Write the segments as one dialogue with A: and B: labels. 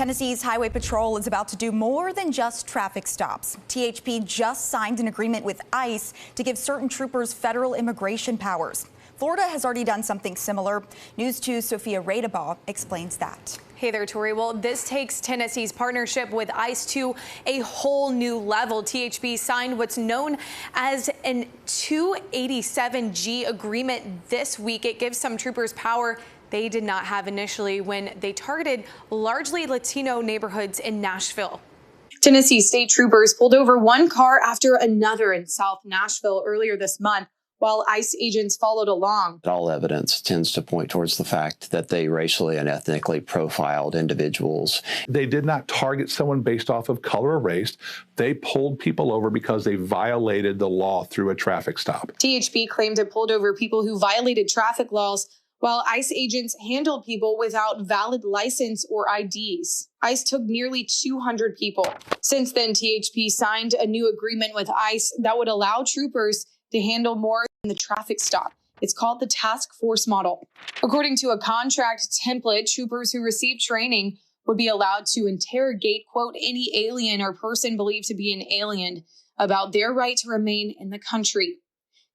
A: Tennessee's Highway Patrol is about to do more than just traffic stops. THP just signed an agreement with ICE to give certain troopers federal immigration powers. Florida has already done something similar. News 2's Sophia Radabaugh explains that.
B: Hey there, Tori. Well, this takes Tennessee's partnership with ICE to a whole new level. THP signed what's known as an 287G agreement this week. It gives some troopers power they did not have initially when they targeted largely Latino neighborhoods in Nashville. Tennessee state troopers pulled over one car after another in South Nashville earlier this month, while ICE agents followed along.
C: All evidence tends to point towards the fact that they racially and ethnically profiled individuals.
D: They did not target someone based off of color or race. They pulled people over because they violated the law through a traffic stop.
B: THP claimed it pulled over people who violated traffic laws, while ICE agents handled people without valid license or IDs. ICE took nearly 200 people. Since then, THP signed a new agreement with ICE that would allow troopers to handle more than the traffic stop. It's called the task force model. According to a contract template, troopers who receive training would be allowed to interrogate, quote, any alien or person believed to be an alien about their right to remain in the country.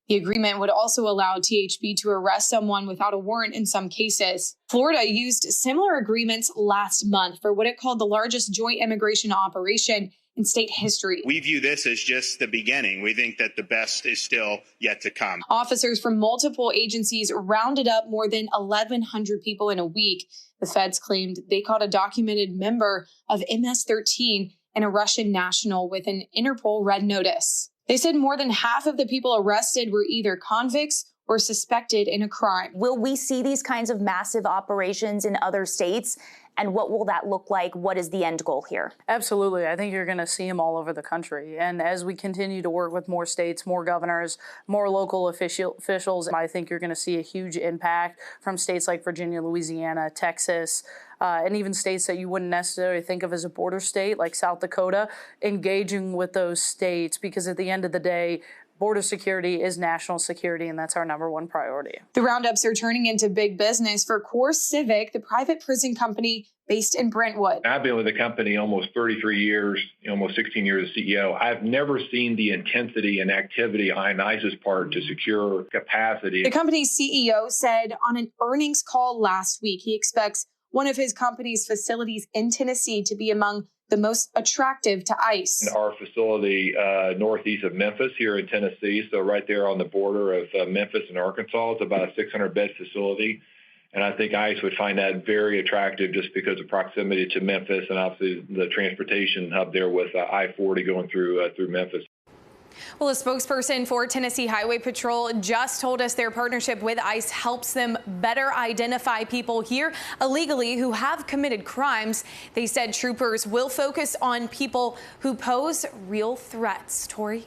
B: The agreement would also allow THP to arrest someone without a warrant in some cases. Florida used similar agreements last month for what it called the largest joint immigration operation in state history.
E: We view this as just the beginning. We think that the best is still yet to come.
B: Officers from multiple agencies rounded up more than 1,100 people in a week. The feds claimed they caught a documented member of MS-13 and a Russian national with an Interpol red notice. They said more than half of the people arrested were either convicts or suspected in a crime.
F: Will we see these kinds of massive operations in other states? And what will that look like? What is the end goal here?
G: Absolutely. I think you're going to see them all over the country. And as we continue to work with more states, more governors, more local officials, I think you're going to see a huge impact from states like Virginia, Louisiana, Texas, and even states that you wouldn't necessarily think of as a border state like South Dakota, engaging with those states, because at the end of the day, border security is national security, and that's our #1 priority.
B: The roundups are turning into big business for CoreCivic, the private prison company based in Brentwood.
H: I've been with the company almost 33 years, almost 16 years as CEO. I've never seen the intensity and activity on ICE's part to secure capacity.
B: The company's CEO said on an earnings call last week, he expects one of his company's facilities in Tennessee to be among the most attractive to ICE.
H: Our facility northeast of Memphis here in Tennessee, so right there on the border of Memphis and Arkansas, it's about a 600-bed facility. And I think ICE would find that very attractive just because of proximity to Memphis and obviously the transportation hub there with I-40 going through Memphis.
B: Well, a spokesperson for Tennessee Highway Patrol just told us their partnership with ICE helps them better identify people here illegally who have committed crimes. They said troopers will focus on people who pose real threats. Tori?